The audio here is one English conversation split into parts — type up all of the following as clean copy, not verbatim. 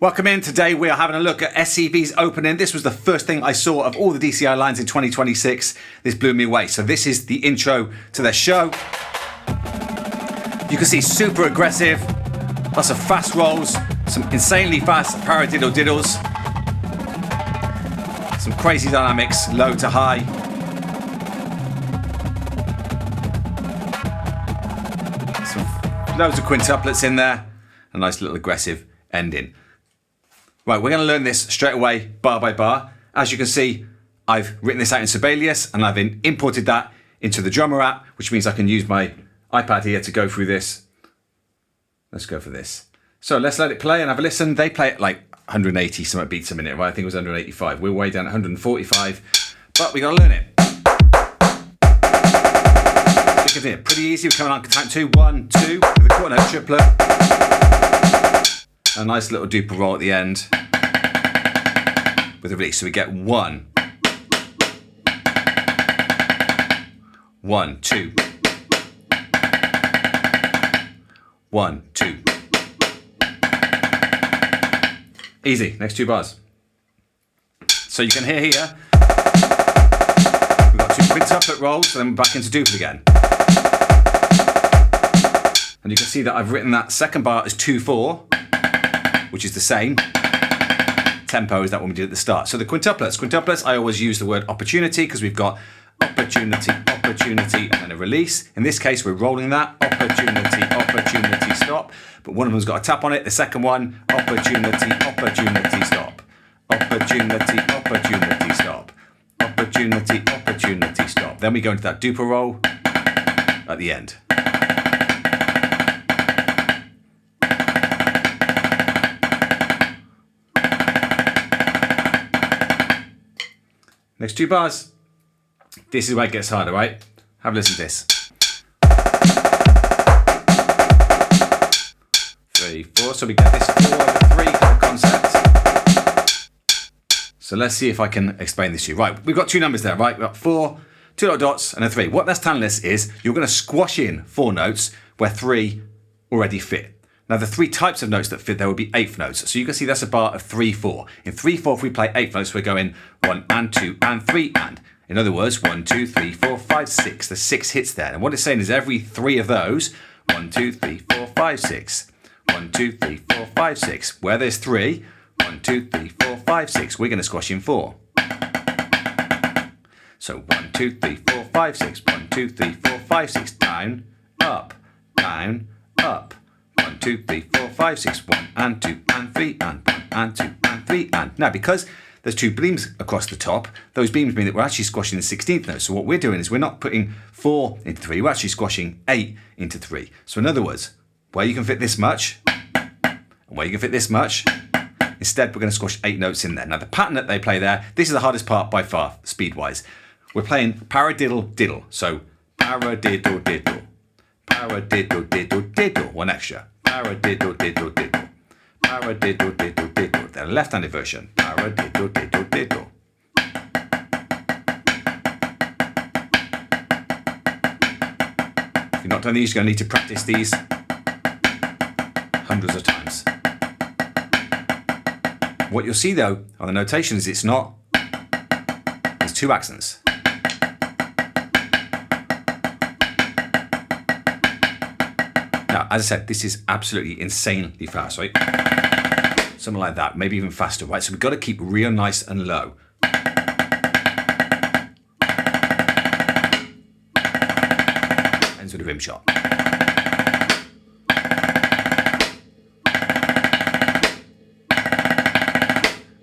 Welcome in. Today we are having a look at SCV's opening. This was the first thing I saw of all the DCI lines in 2026. This blew me away. So this is the intro to their show. You can see super aggressive, lots of fast rolls, some insanely fast paradiddle-diddles, some crazy dynamics, low to high. Some loads of quintuplets in there, a nice little aggressive ending. Right, we're going to learn this straight away, bar by bar. As you can see, I've written this out in Sibelius and I've imported that into the Drumr app, which means I can use my iPad here to go through this. Let's go for this. So let's let it play and have a listen. They play at like 180 something beats a minute, right? I think it was 185. We're way down at 145, but we got to learn it. Look at it, pretty easy. We're coming on count 2, 1, 2, with a quarter note triplet. A nice little duple roll at the end with a release. So we get 1, 1, 2, 1, 2. Easy, next 2 bars. So you can hear here, we've got 2 quintuplet rolls, so then we're back into duple again. And you can see that I've written that second bar as 2-4, which is the same tempo as that one we did at the start. So the quintuplets, I always use the word opportunity because we've got opportunity, opportunity, and then a release. In this case, we're rolling that, opportunity, opportunity, stop. But one of them's got a tap on it. The second one, opportunity, opportunity, stop. Opportunity, opportunity, stop. Opportunity, opportunity, stop. Then we go into that duple roll at the end. Next 2 bars. This is where it gets harder, right? Have a listen to this. 3, 4. So we get this 4/3 kind of concept. So let's see if I can explain this to you. Right, we've got 2 numbers there, right? We've got 4, 2 little dots, and a 3. What that's telling us is you're going to squash in 4 notes where 3 already fit. Now, the 3 types of notes that fit there would be 8th notes. So you can see that's a bar of 3, 4. In 3, 4, if we play 8th notes, we're going 1 and 2 and 3 and. In other words, 1, 2, 3, 4, 5, 6. There's 6 hits there. And what it's saying is every 3 of those, 1, 2, 3, 4, 5, 6. 1, 2, 3, 4, 5, 6. Where there's 3, 1, 2, 3, 4, 5, 6. We're going to squash in 4. So 1, 2, 3, 4, 5, 6. 1, 2, 3, 4, 5, 6. Down, up, down, up. 1, 2, 3, 4, 5, 6, 1 and 2 and 3 and 1 and 2 and 3 and. Now, because there's 2 beams across the top, those beams mean that we're actually squashing the 16th note. So what we're doing is we're not putting 4 into 3, we're actually squashing 8 into 3. So in other words, where you can fit this much, and where you can fit this much, instead we're going to squash 8 notes in there. Now the pattern that they play there, this is the hardest part by far, speed-wise. We're playing paradiddle-diddle. So paradiddle-diddle, paradiddle-diddle-diddle, 1 extra. Paradiddle-diddle-diddle, paradiddle-diddle-diddle. Then a left-handed version. Paradiddle-diddle-diddle. If you've not done these, you're going to need to practice these hundreds of times. What you'll see though on the notation is it's 2 accents. Now, as I said, this is absolutely insanely fast, right? Something like that, maybe even faster, right? So we've got to keep real nice and low. Ends with a rimshot.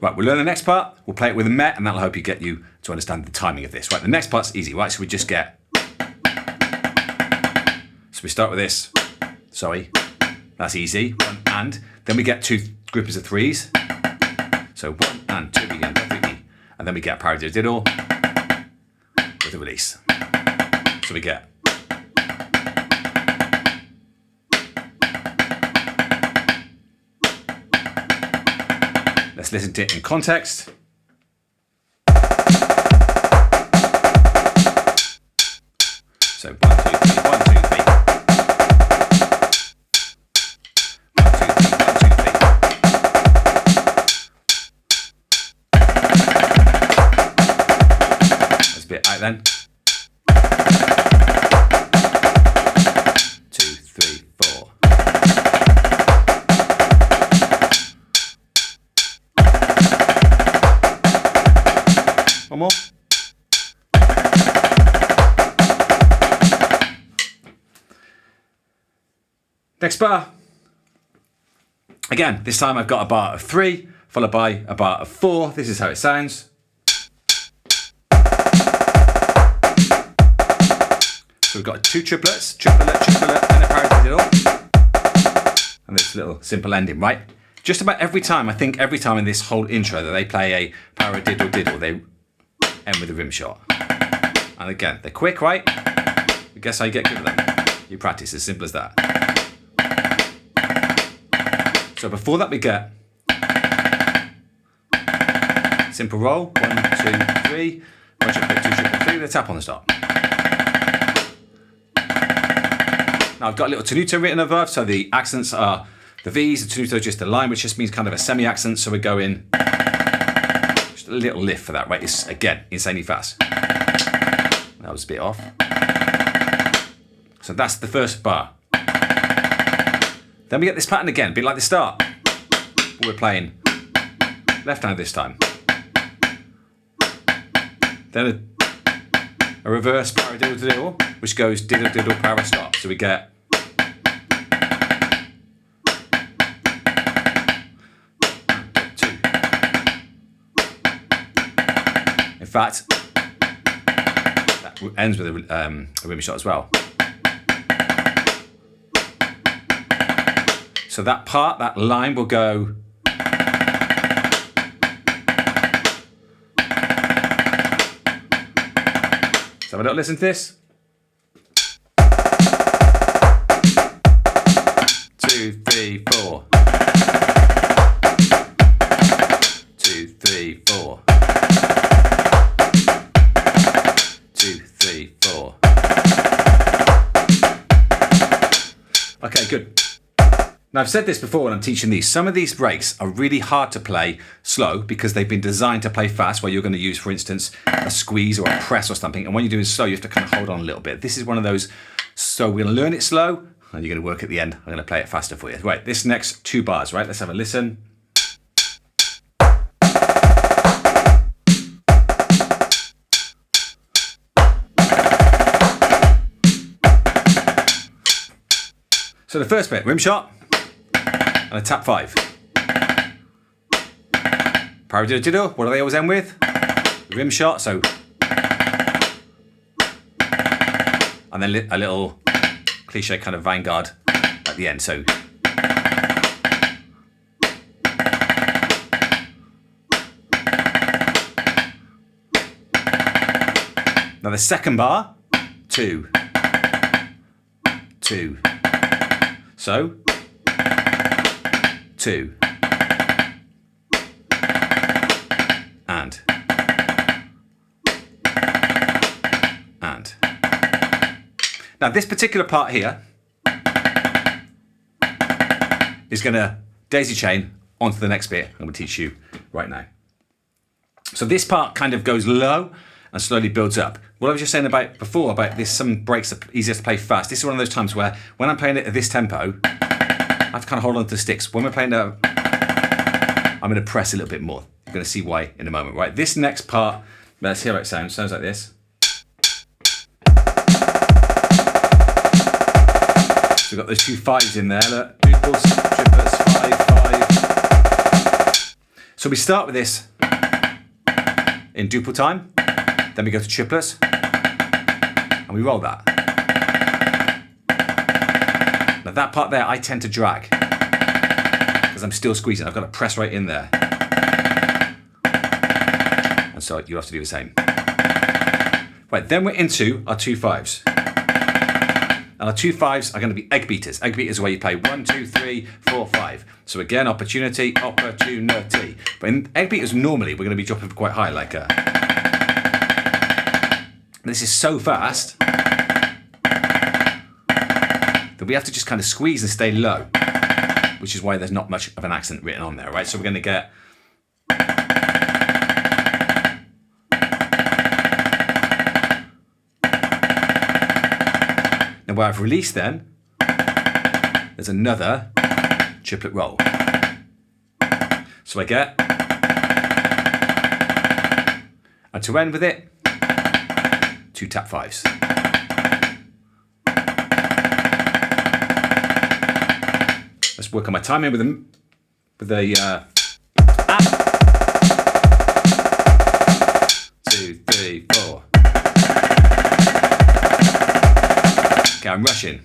Right, we'll learn the next part. We'll play it with a met, and that'll help you get you to understand the timing of this. Right, the next part's easy, right? So we just get... So we start with this. Sorry, that's easy. 1 and. Then we get 2 groupings of 3s. So 1 and 2 again, 3 and then we get paradiddle with a release. So we get. Let's listen to it in context. So 1, 2, 3, 1, 2, 3. 1, 2, 3, 1, 2, 3. Right then. 2, 3, 4. One more. Next bar. Again, this time I've got a bar of 3, followed by a bar of 4. This is how it sounds. So we've got 2 triplets, triplet, and a paradiddle. And this little simple ending, right? Just about every time, I think every time in this whole intro that they play a paradiddle-diddle, they end with a rim shot. And again, they're quick, right? But guess how you get good at them? You practice, as simple as that. So before that we get simple roll, 1, 2, 3, 1 triplet, 2 triplet, 3 with a tap on the start. Now I've got a little tenuto written above, so the accents are the V's, the tenuto is just a line, which just means kind of a semi-accent, so we're going just a little lift for that, right? It's, again, insanely fast. That was a bit off. So that's the first bar. Then we get this pattern again, a bit like the start. But we're playing left hand this time. Then a reverse paradiddle-diddle, which goes diddle-diddle para stop. So we get two. In fact, that ends with a rim shot as well. So that part, that line will go so have a little listen to this. 2, 3, 4. 2, 3, 4. 2, 3, 4. Okay, good. Now I've said this before when I'm teaching these, some of these breaks are really hard to play slow because they've been designed to play fast, where you're going to use, for instance, a squeeze or a press or something, and when you're doing slow you have to kind of hold on a little bit. This is one of those, so we're going to learn it slow and you're going to work at the end. I'm going to play it faster for you. Right, this next 2 bars, right, let's have a listen. So the first bit, rim shot. And a tap 5. Paradiddle-diddle, what do they always end with? Rim shot, so. And then a little cliche kind of Vanguard at the end, so. Now the second bar, 2. 2. So. 2 and now this particular part here is going to daisy chain onto the next bit I'm going to teach you right now. So this part kind of goes low and slowly builds up. What I was just saying about before about this, some breaks are easier to play fast. This is one of those times where when I'm playing it at this tempo, I have to kind of hold on to the sticks. When we're playing I'm going to press a little bit more. You're going to see why in a moment. Right, this next part, let's hear how it sounds. Sounds like this. So we've got those 2 5s in there. Look, duples, triplets, 5, 5. So we start with this in duple time. Then we go to triplets. And we roll that. Now that part there, I tend to drag because I'm still squeezing. I've got to press right in there. And so you have to do the same. Right, then we're into our 2 5s. And our 2 5s are going to be Eggbeaters. Eggbeaters are where you play 1, 2, 3, 4, 5. So again, opportunity. But in Eggbeaters, normally we're going to be dropping quite high, like a. This is so fast that we have to just kind of squeeze and stay low, which is why there's not much of an accent written on there, right? So we're going to get. Now where I've released then, there's another triplet roll. So I get, and to end with it, 2 tap 5s. Let's work on my timing with the app. 2, 3, 4. Okay, I'm rushing.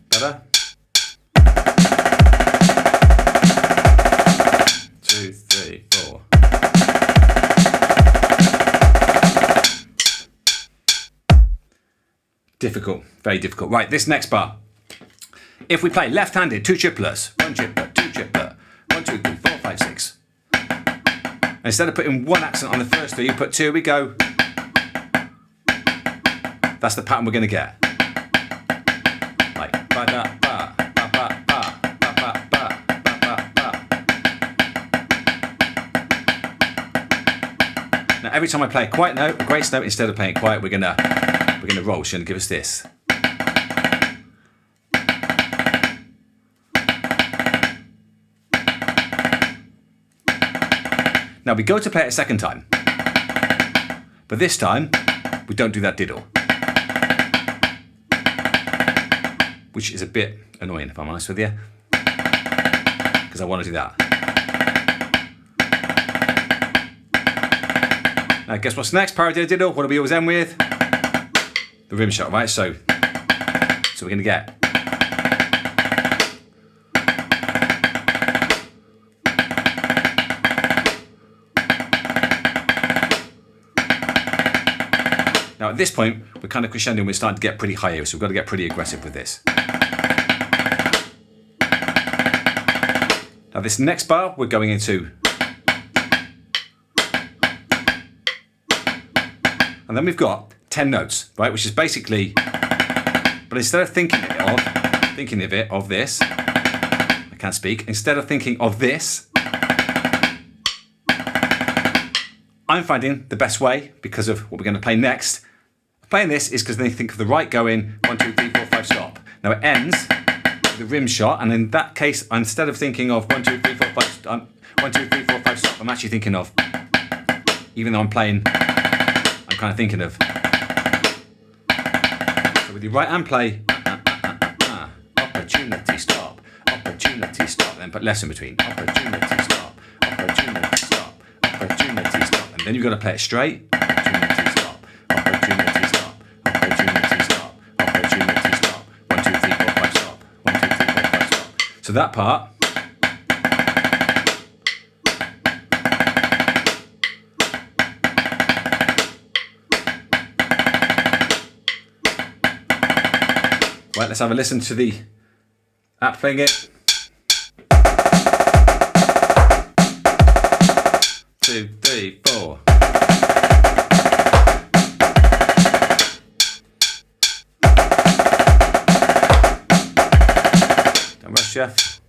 Better. 2, 3, 4. Difficult, very difficult. Right, this next part. If we play left-handed, 2 triplets, 1 triplet, 2 triplet, 1, 2, 3, 4, 5, 6. And instead of putting 1 accent on the first 3, you put 2. Here we go. That's the pattern we're going to get. Like ba da ba ba ba ba ba ba ba ba ba. Now every time I play a quiet note, a grace note, instead of playing it quiet, we're gonna roll. She's gonna give us this. Now we go to play it a second time, but this time we don't do that diddle, which is a bit annoying if I'm honest with you, because I want to do that. Now guess what's next? Paradiddle. What do we always end with? The rim shot, right? So we're going to get. Now at this point, we're kind of crescendoing, we're starting to get pretty high here, so we've got to get pretty aggressive with this. Now this next bar, we're going into. And then we've got 10 notes, right? Which is basically, but instead of thinking of it of this, I can't speak. Instead of thinking of this, I'm finding the best way, because of what we're going to play next. Playing this is because they think of the right going 1, 2, 3, 4, 5 stop. Now it ends with a rim shot, and in that case, instead of thinking of 1, 2, 3, 4, 5, 1, 2, 3, 4, 5 stop, I'm actually thinking of, even though I'm playing, I'm kind of thinking of. So with your right hand play, opportunity stop, then put less in between. Opportunity stop, opportunity stop, opportunity stop, and then you've got to play it straight. Opportunity stop, opportunity stop, opportunity stop, opportunity stop. 1, 2, 3, 4, 5 stop. 1, 2, 3, 4, 5 stop. So that part. Right, let's have a listen to the app playing it. 2, 3, 4. Don't rush, Jeff.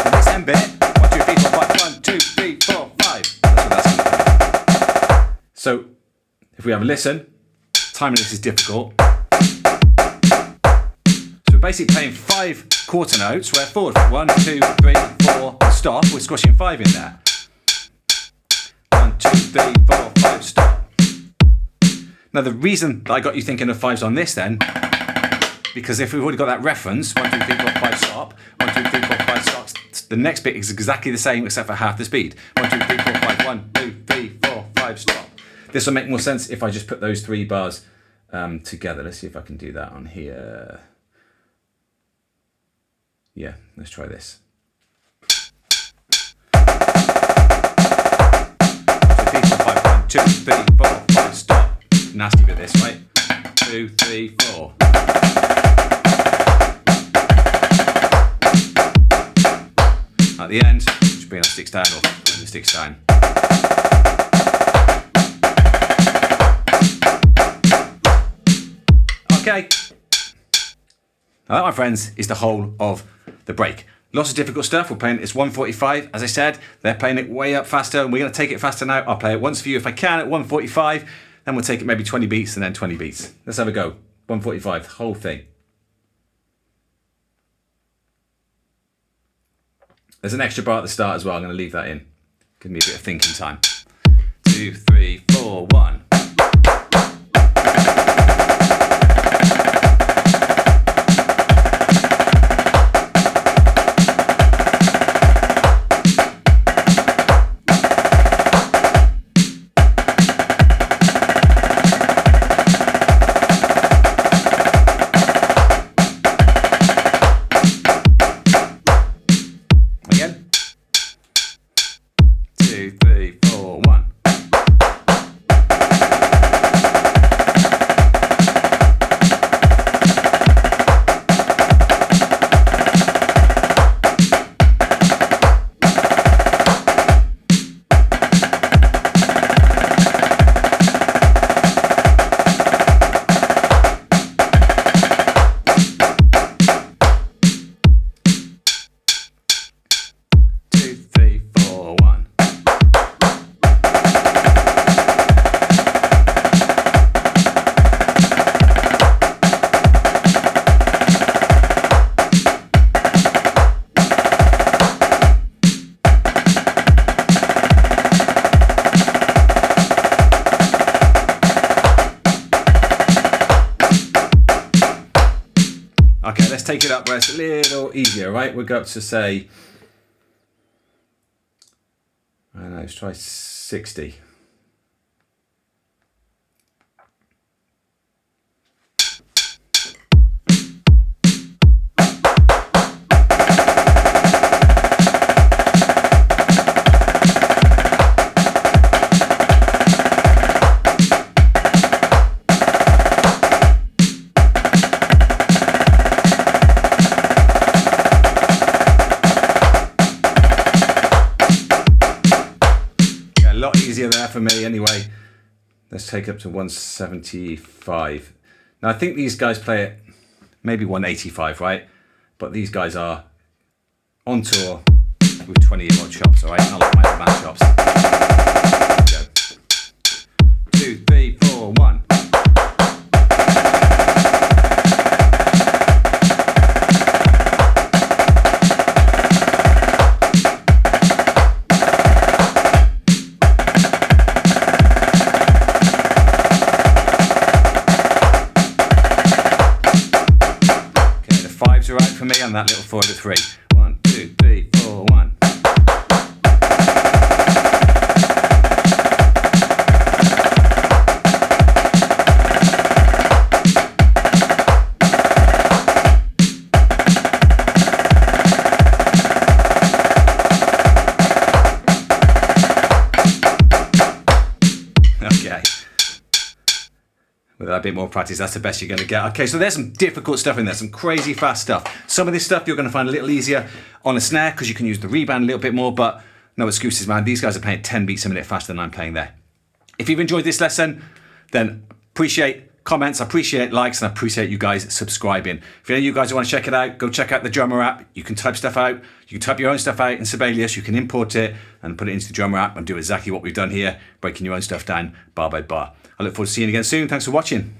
The next end bit. 1, 2, 3, 4, 5. 1, 2, 3, 4, 5. That's what that's going to be. So, if we have a listen, timing this is difficult. So we're basically playing 5 quarter notes, where forward, 1, 2, 3, 4, stop. We're squashing 5 in there. 1, 2, 3, 4, 5, stop. Now the reason that I got you thinking of 5s on this then, because if we've already got that reference, 1, 2, 3, 4, 5, stop, 1, 2, 3, 4, 5, stop, the next bit is exactly the same except for half the speed. 1, 2, 3, 4, 5, 1, 2, 3, 4, 5, stop. This will make more sense if I just put those 3 bars together. Let's see if I can do that on here. Yeah, let's try this. 2, 3, 4, 5, stop. Nasty bit this, right? 2, 3, 4. At the end, just bring our sticks down or bring the sticks down. Okay. Now that, my friends, is the whole of the break. Lots of difficult stuff. We're playing it's 145. As I said, they're playing it way up faster, and we're going to take it faster now. I'll play it once for you if I can at 145. Then we'll take it maybe 20 beats and then 20 beats. Let's have a go. 145, the whole thing. There's an extra bar at the start as well. I'm going to leave that in. Give me a bit of thinking time. 2, 3, 4, 1. Okay, let's take it up where it's a little easier, right? We'll go up to say, I don't know, let's try 60. Easier there for me anyway. Let's take it up to 175. Now I think these guys play it maybe 185, right? But these guys are on tour with 20-year-old chops, all right? I like my advanced chops. Go. 2, 3, 4, 1. Right for me on that little 4 to 3. 1, 2, 3, 4, 1. Okay. With a bit more practice, that's the best you're going to get. Okay, so there's some difficult stuff in there, some crazy fast stuff. Some of this stuff you're going to find a little easier on a snare because you can use the rebound a little bit more, but no excuses, man. These guys are playing 10 beats a minute faster than I'm playing there. If you've enjoyed this lesson, then appreciate comments, I appreciate likes, and I appreciate you guys subscribing. If you guys want to check it out, go check out the Drumr app. You can type stuff out. You can type your own stuff out in Sibelius. You can import it and put it into the Drumr app and do exactly what we've done here, breaking your own stuff down bar by bar. I look forward to seeing you again soon. Thanks for watching.